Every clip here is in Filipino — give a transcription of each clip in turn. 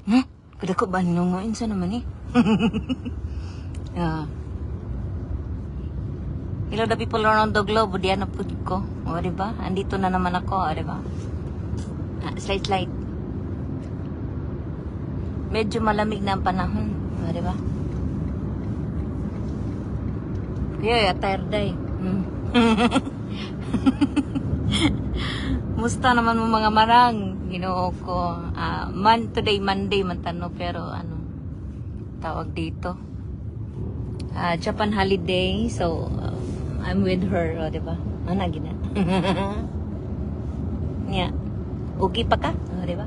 Hmm? Kada ko ba nungain sa naman eh? Hello the people around the globe, diyan na po ko. O, diba? Andito na naman ako, o, diba? Slide. Medyo malamig na ang panahon, o, diba? Kaya, tired day. Musta naman mo mga marang? Ginoo ko. Today, Monday, man tano, pero ano, tawag dito. Japan holiday, so, I'm with her, o, diba? Gina. Yeah. Okay pa ka? O, diba?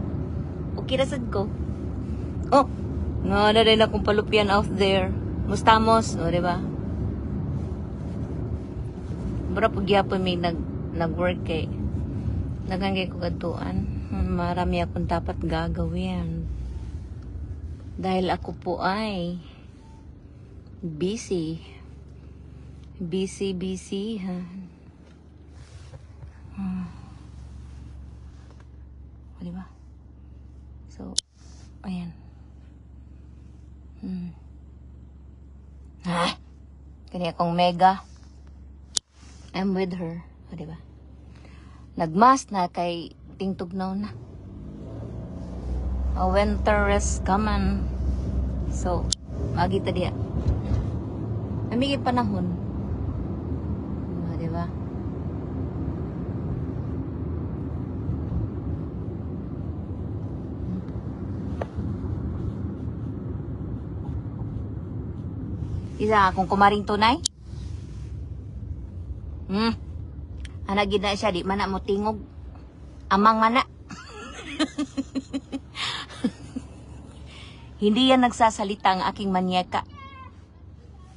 Okay na sad ko. Oh, nga na rin akong palupian out there. Mustamos, o, diba? Bara pagyapon may nag-work eh. Nagangay ko katuan. Marami akong dapat gagawin. Dahil ako po ay busy, ha. O, diba? So, ayan. Kani akong mega. I'm with her. O, diba? Nagmas na kay tingtugnaw na. A winter is coming. So, magita diya. Amigi panahon. O, diba? Isa akong kumaring tunay. Ana gid na siya, di man na mo tingog. Amang mana. Hindi yan nagsasalita ang aking manyeka.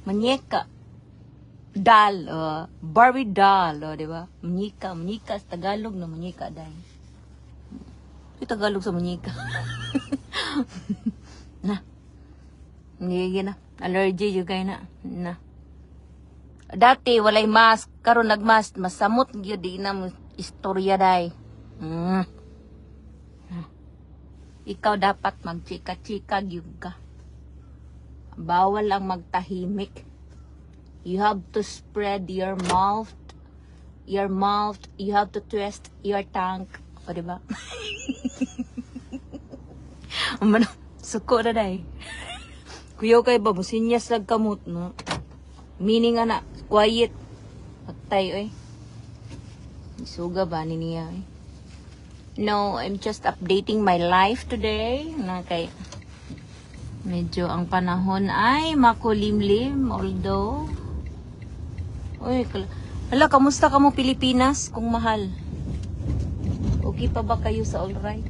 Manyeka. Doll. Barbie doll. Di ba? Manyeka. Manyeka sa Tagalog na manyeka dahil. Yung Tagalog sa manyeka. Na. Hindi na. Allergy yung kayo na. Dati walay mask. Karon nagmask. Masamot yun. Di na mo istorya dahi. Ikaw dapat magchika-chika gyud ka. Bawal ang magtahimik. You have to spread your mouth. You have to twist your tongue. O, diba? Suko na dahi. Kuyaw kay babusinyas lag kamot, no? Meaning na, quiet. Patay, oy. Isuga ba ni niya, oy? No, I'm just updating my life today. Na kay medyo ang panahon ay makulimlim, although oy, hala, kamusta ka mo Pilipinas kung mahal? Okay pa ba kayo sa all right?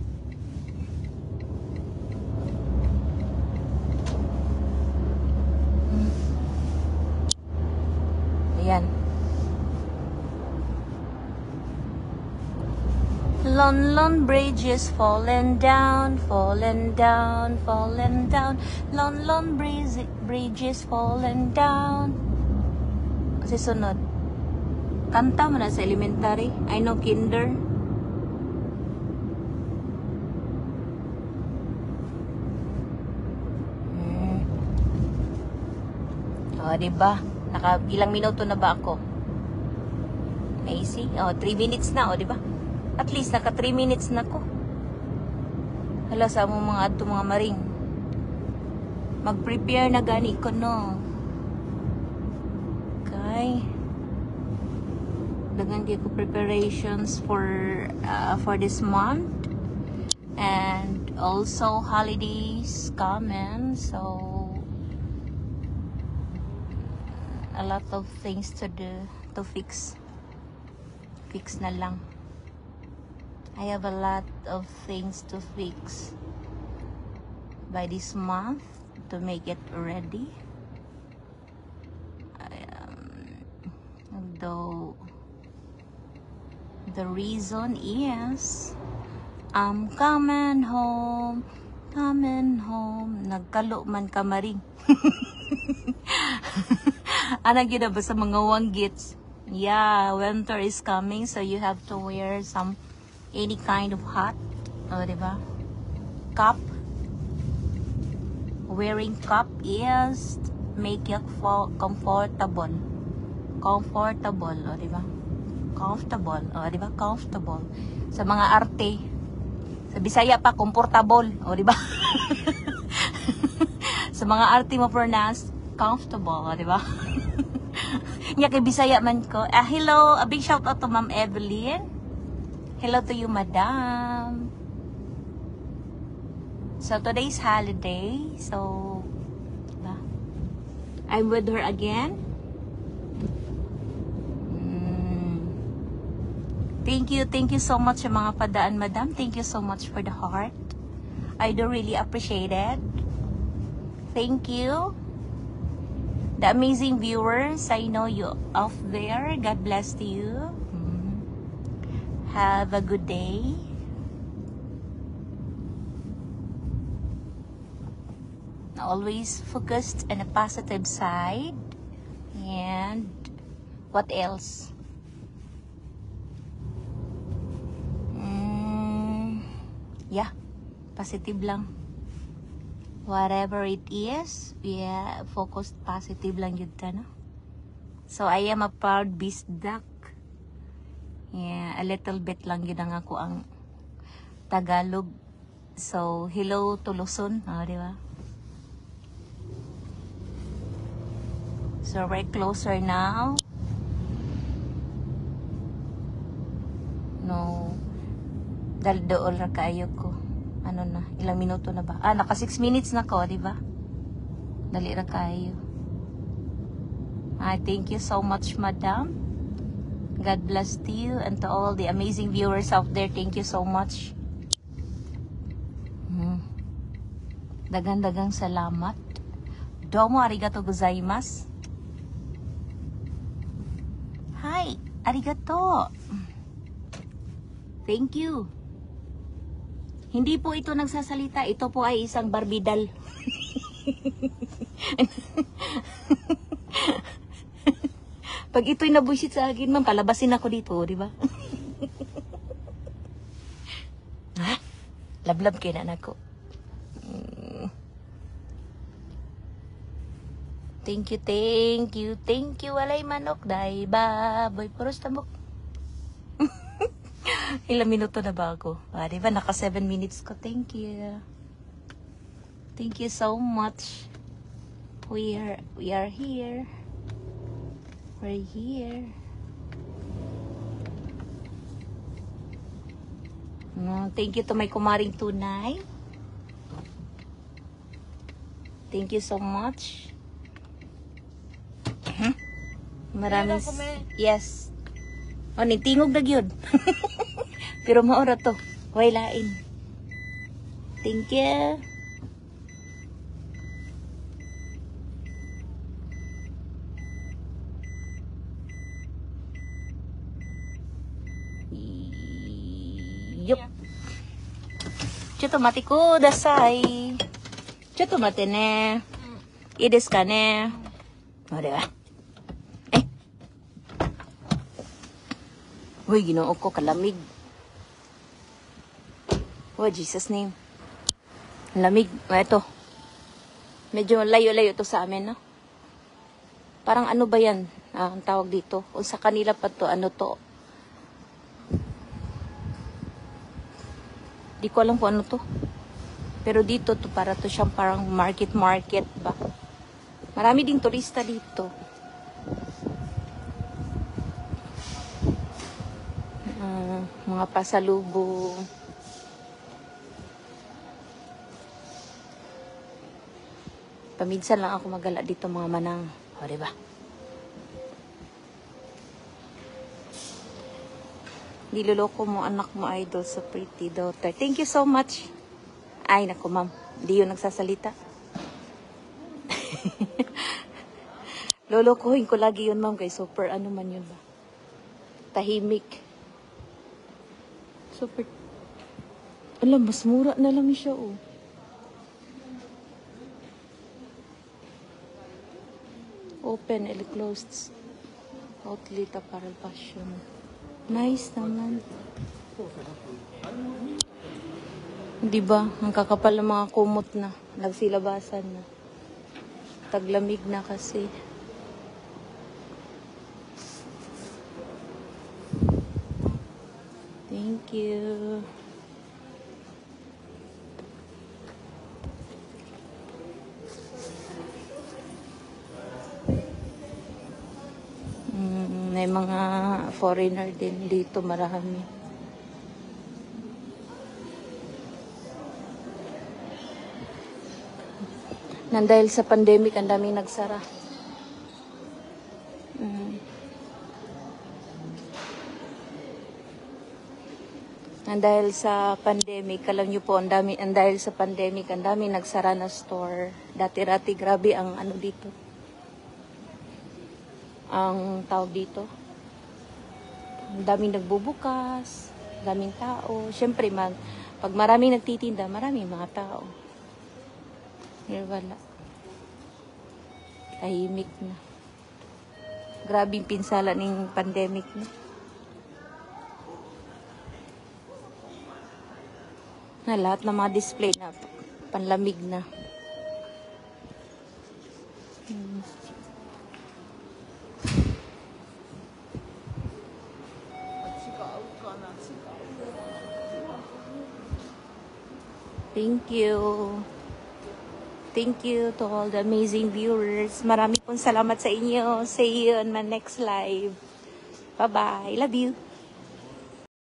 Ayan. Lon bridges falling down. Lon bridges falling down. Kasi sunod. Kanta mo na sa elementary. I know kinder. O, diba? Ilang minuto na ba ako? Macy? 3 minutes na, o, diba? At least, 3 minutes na ko. Hala, sa mga ato mga maring. Mag-prepare na gani ko, no? Okay. Dagan ko preparations for this month. And also, holidays coming. So, a lot of things to do, to fix. Fix na lang. I have a lot of things to fix by this month to make it ready. Though the reason is I'm coming home. Nagkalo man kamaring. Anong gina ba sa mga wanggits? Yeah, winter is coming, so you have to wear any kind of hat. O, diba? Cap. wearing cup is make you comfortable. Comfortable, o diba? Comfortable, o diba? Comfortable. Sa mga arte, sa Bisaya pa, comfortable, o diba? Sa mga arte mo pronounce, comfortable, o diba? Nya kay Bisaya man ko. Hello, a big shout out to Ma'am Evelyn. Hello to you, Madam. So today's holiday, so I'm with her again. Thank you so much sa mga padaan, Madam. Thank you so much for the heart. I do really appreciate it. Thank you. The amazing viewers, I know you off there. God bless you. Have a good day. Always focused on a positive side. And what else? Yeah, positive lang. Whatever it is, yeah, focused positive lang yun ka, no? So, I am a proud beast duck. Yeah, a little bit lang yun ang ako ang Tagalog. So, hello to Luzon, di ba? So, we're closer now. No. Dahil doon ra kayo ko. Ano na, ilang minuto na ba? Naka 6 minutes na ko, di ba? Dali ra kayo. Thank you so much, Madam. God bless you and to all the amazing viewers out there. Thank you so much. Dagang-dagang salamat. Domo arigato gozaimasu. Hi, arigato. Thank you. Hindi po ito nagsasalita. Ito po ay isang barbidal. Pag ito'y nabuisit sa akin, ma'am, palabasin ako dito, di ba? Ha? Lablab kayo na ako. Thank you. Walay manok, day baboy, puros tamok. Ilang minuto na ba ako? Diba? Naka 7 minutes ko. Thank you. Thank you so much. We are here. We're here. Thank you to my kumaring tunay. Thank you so much. Maraming... Yes. Tingog na gyud. Pero maora to. Way lain. Thank you. Yup. Chuto mati ko dasai. Chuto mati ne. Ides ka ne. O, diba? Uy, Ginoo ko, kalamig. Oh, Jesus name. Lamig. Ito. Medyo layo-layo to sa amin, no? Parang ano ba yan? Ang tawag dito. O sa kanila pa to, ano to? Di ko alam kung ano to. Pero dito to, para to siyang parang market ba? Marami ding turista dito. Mga pasalubong. Paminsan lang ako magala dito, mga manang. O, diba? Niloloko mo anak mo, idol, sa pretty daughter. Thank you so much. Ay, naku, ma'am. Hindi yun nagsasalita. Lolokohin ko lagi yun, ma'am, kay super, ano man yun ba? Tahimik. Super. Alam, mas mura na lang siya, oh. Open and closed. Outlet apparel fashion. Nice naman. Di ba? Ang kakapal ng mga kumot na. Nagsilabasan na. Taglamig na kasi. Thank you. May mga foreigner din dito, marami. Nang dahil sa pandemic, ang daming nagsara. Nang dahil sa pandemic, alam niyo po, ang dahil sa pandemic, ang dami nagsara na store. Dati-rati, grabe ang ano dito. Ang tawag dito. Ang daming nagbubukas, daming tao. Siyempre, pag maraming nagtitinda, maraming mga tao. Pero wala. Tahimik na. Grabe yung pinsala ng pandemic na. Na lahat ng mga display na panlamig na. Thank you. Thank you to all the amazing viewers. Marami pong salamat sa inyo. See you on my next live. Bye-bye. Love you.